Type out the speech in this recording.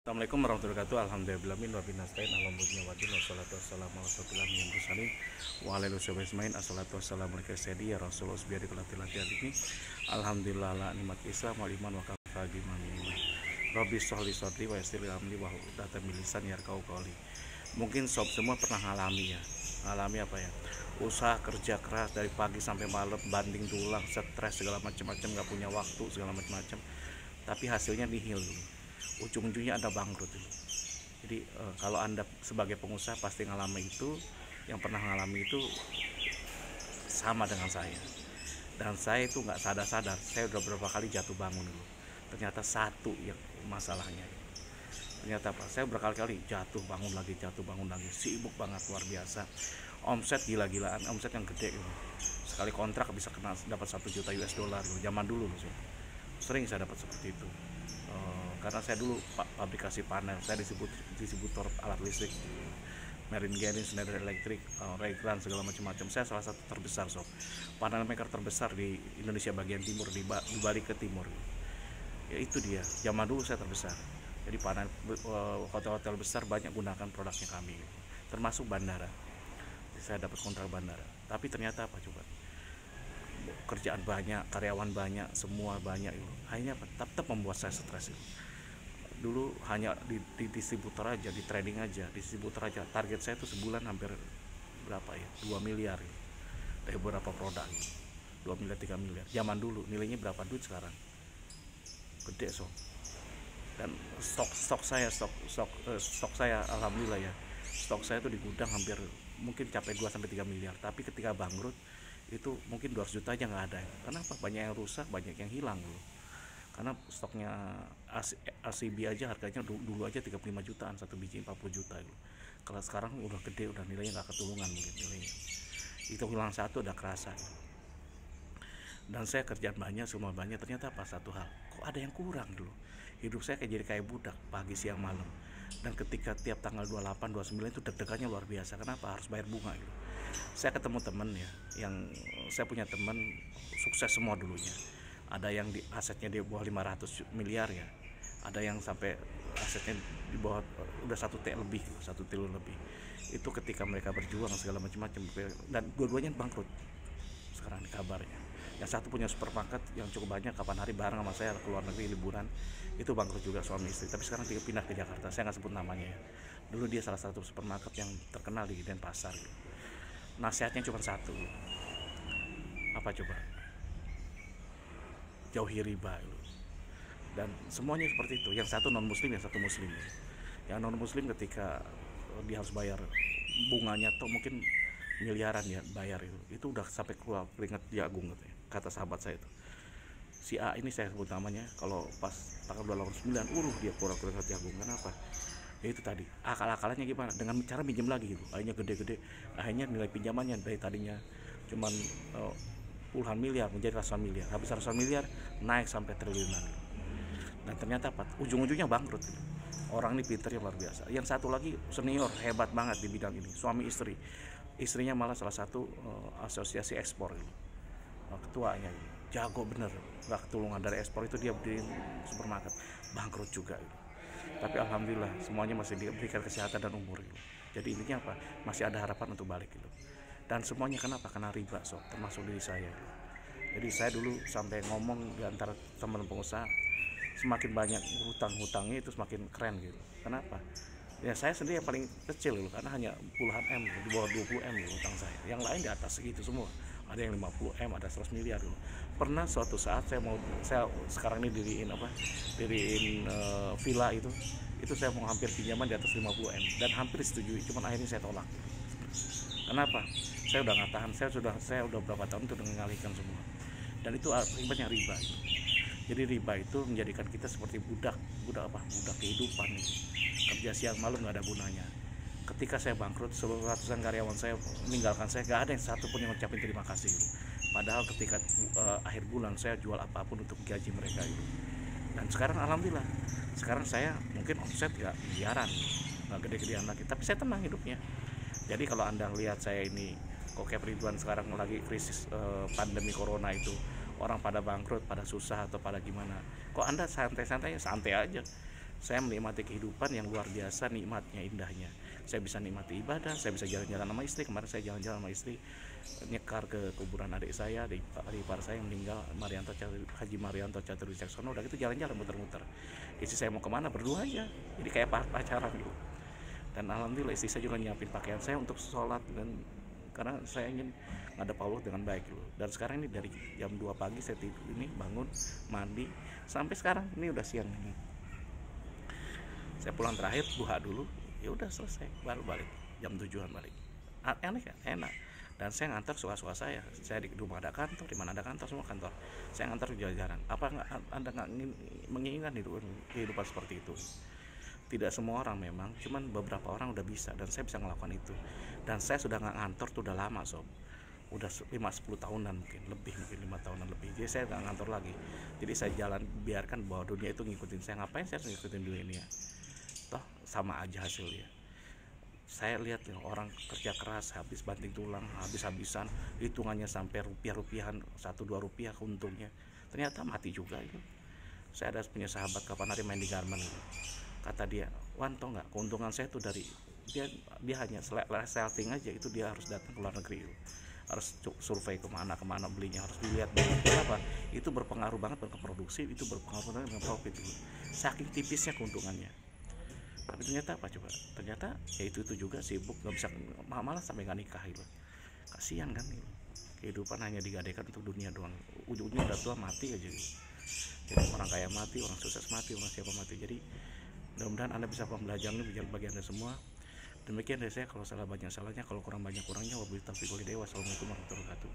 Assalamualaikum warahmatullahi wabarakatuh. Alhamdulillahirabbil alamin nasta'in alhamdulillah wassalatu wassalamu ala rasulillah min mursalin wa ala alihi washabihi assalatu wassalamu alaikum sayyidi ya rasulullah biadi latihan ini alhamdulillah la nikmat islam wal iman wa kafa biman rabbi sholli sadri wa yassir li amri wa hlul min lisani yarkau qawli. Mungkin sob semua pernah ngalami ya. Ngalami apa ya? Usaha kerja keras dari pagi sampai malam, banding tulang, stres segala macam-macam, nggak punya waktu segala macam-macam. Tapi hasilnya nihil dulu. Ujung-ujungnya Anda bangkrut. Jadi kalau Anda sebagai pengusaha pasti ngalami itu, yang pernah ngalami itu sama dengan saya. Dan saya itu nggak sadar-sadar, saya udah berapa kali jatuh bangun dulu. Ternyata satu yang masalahnya. Ternyata apa? Saya berkali-kali jatuh bangun lagi, sibuk banget luar biasa. Omset gila-gilaan, omset yang gede gitu. Sekali kontrak bisa kena dapat 1 juta US dollar gitu. Zaman dulu loh, sering saya dapat seperti itu. Karena saya dulu fabrikasi panel, saya distributor alat listrik, Marine Garin, Schneider Electric, Regran segala macam-macam. Saya salah satu terbesar panel maker terbesar di Indonesia bagian timur, di Bali ke timur. Ya itu dia, zaman dulu saya terbesar. Jadi panel hotel-hotel besar banyak gunakan produknya kami, termasuk bandara. Saya dapat kontrak bandara. Tapi ternyata apa coba? Kerjaan banyak, karyawan banyak, semua banyak itu. Akhirnya tetap membuat saya stres itu. Dulu hanya di distributor aja, di trading aja, distributor aja. Target saya itu sebulan hampir berapa ya? 2 miliar ya. Dari beberapa produk. 2 miliar, 3 miliar. Zaman dulu nilainya berapa duit sekarang? Gede Dan stok saya alhamdulillah ya. Stok saya itu di gudang hampir mungkin capai 2 sampai 3 miliar. Tapi ketika bangkrut itu mungkin 200 juta aja nggak ada. Kenapa? Banyak yang rusak, banyak yang hilang dulu. Karena stoknya RCB aja harganya dulu aja 35 jutaan, satu biji 40 juta gitu. Kalau sekarang udah gede, udah nilainya nggak ketulungan mungkin nilainya. Itu hilang satu udah kerasa. Dan saya kerjaan banyak, semua banyak, ternyata apa satu hal, kok ada yang kurang dulu. Hidup saya kayak budak, pagi siang malam. Dan ketika tiap tanggal 28, 29 itu deg-degannya luar biasa. Kenapa? Harus bayar bunga gitu. Saya ketemu teman ya, yang saya punya teman sukses semua dulunya. Ada yang di asetnya di bawah 500 miliar ya. Ada yang sampai asetnya di bawah udah 1 triliun lebih. Itu ketika mereka berjuang segala macam-macam dan dua-duanya bangkrut. Sekarang di kabarnya. Yang satu punya supermarket yang cukup banyak, kapan hari bareng sama saya ke luar negeri liburan, itu bangkrut juga suami istri. Tapi sekarang dia pindah ke Jakarta, saya nggak sebut namanya ya. Dulu dia salah satu supermarket yang terkenal di Denpasar gitu. Nasihatnya cuma satu, apa coba? Jauhi riba gitu. Dan semuanya seperti itu. Yang satu non muslim, yang satu muslim. Yang non muslim ketika dia harus bayar bunganya atau mungkin miliaran ya bayar itu udah sampai keluar keringat jagung gitu ya, kata sahabat saya itu. Si A ini saya sebut namanya, kalau pas tanggal 29 dia keluar keringat jagung. Kenapa? Ya itu tadi, akal-akalannya gimana? Dengan cara minjem lagi gitu, akhirnya gede-gede, akhirnya nilai pinjamannya dari tadinya cuman puluhan miliar menjadi ratusan miliar, habis ratusan miliar naik sampai triliunan gitu. Dan ternyata apa? Ujung-ujungnya bangkrut gitu. Orang ini pinternya luar biasa. Yang satu lagi senior hebat banget di bidang ini, suami istri. Istrinya malah salah satu asosiasi ekspor gitu. Ketuanya gitu. Jago bener, nggak ketulungan dari ekspor itu dia berdiri supermarket, bangkrut juga gitu. Tapi alhamdulillah semuanya masih diberikan kesehatan dan umur gitu. Jadi intinya apa? Masih ada harapan untuk balik gitu. Dan semuanya kenapa? Karena riba termasuk diri saya gitu. Jadi saya dulu sampai ngomong di antara teman pengusaha, semakin banyak hutang-hutangnya itu semakin keren gitu. Kenapa? Ya saya sendiri yang paling kecil gitu, karena hanya puluhan M, di bawah 20 M gitu, hutang saya. Yang lain di atas segitu semua. Ada yang 50 M, ada 100 miliar gitu. Pernah suatu saat saya sekarang ini diriin villa itu saya mau hampir pinjaman di atas 50 M dan hampir disetujui, cuman akhirnya saya tolak. Kenapa? Saya udah nggak tahan, saya udah berapa tahun itu udah mengalihkan semua. Dan itu akibatnya riba gitu. Jadi riba itu menjadikan kita seperti budak kehidupan gitu. Kerja siang malam nggak ada gunanya. Ketika saya bangkrut, seluruh ratusan karyawan saya meninggalkan saya, nggak ada yang satu pun yang ngucapin terima kasih gitu. Padahal ketika akhir bulan saya jual apapun untuk gaji mereka gitu. Dan sekarang alhamdulillah, sekarang saya mungkin omset nggak miliaran, nggak gede-gedean lagi, tapi saya tenang hidupnya. Jadi kalau Anda lihat saya ini, kok kayak Ridwan sekarang lagi krisis pandemi corona itu, orang pada bangkrut, pada susah atau pada gimana, kok Anda santai aja. Saya menikmati kehidupan yang luar biasa, nikmatnya, indahnya. Saya bisa nikmati ibadah, saya bisa jalan-jalan sama istri. Kemarin saya jalan-jalan sama istri, nyekar ke kuburan adik saya, adik ipar saya yang meninggal, Haji Marianto Catur Wicaksono. Udah gitu jalan-jalan muter-muter. Istri saya mau kemana berdua aja, jadi kayak pacaran gitu. Dan alhamdulillah istri saya juga nyiapin pakaian saya untuk sholat, dan karena saya ingin ngadep Allah dengan baik gitu. Dan sekarang ini dari jam 2 pagi saya tidur ini, bangun, mandi, sampai sekarang ini udah siang ini. Saya pulang terakhir duha dulu, ya udah selesai, baru balik jam 7-an balik. Enak kan? Enak. Dan saya ngantar suka-suka saya di rumah ada kantor, di mana ada kantor, semua kantor saya ngantar jalan-jalan. Apa anda nggak menginginkan kehidupan seperti itu? Tidak semua orang memang, cuman beberapa orang udah bisa, dan saya bisa melakukan itu. Dan saya sudah nggak ngantor tuh udah lama sob, udah 5-10 tahunan, mungkin 5 tahunan lebih. Jadi saya nggak ngantor lagi, jadi saya jalan, biarkan bahwa dunia itu ngikutin saya. Ngapain saya harus ngikutin dunia ini ya? Toh sama aja hasilnya. Saya lihat ya, orang kerja keras, habis banting tulang, habis-habisan, hitungannya sampai rupiah-rupiahan, 1-2 rupiah untungnya, ternyata mati juga itu. Saya ada punya sahabat kapan hari main di Garmen gitu. Kata dia, Wan, tau nggak keuntungan saya tuh dari dia hanya setting aja itu, dia harus datang ke luar negeri itu, harus survei kemana belinya, harus dilihat berapa. Itu berpengaruh banget ke produksi, itu berpengaruh banget dengan profit itu. Saking tipisnya keuntungannya. Tapi ternyata apa coba? Ternyata ya itu juga sibuk, nggak bisa, malah sampai nggak nikah itu. Kasihan kan gitu. Kehidupan hanya digadaikan untuk dunia doang. Ujung-ujungnya udah tua mati aja gitu. Jadi orang kaya mati, orang sukses mati, orang siapa mati. Jadi mudah-mudahan Anda bisa pembelajaran ini bagi Anda semua. Demikian dari saya, kalau salah banyak salahnya, kalau kurang banyak kurangnya. Wabillahi taufiq walhidayah. Wassalamualaikum warahmatullahi wabarakatuh.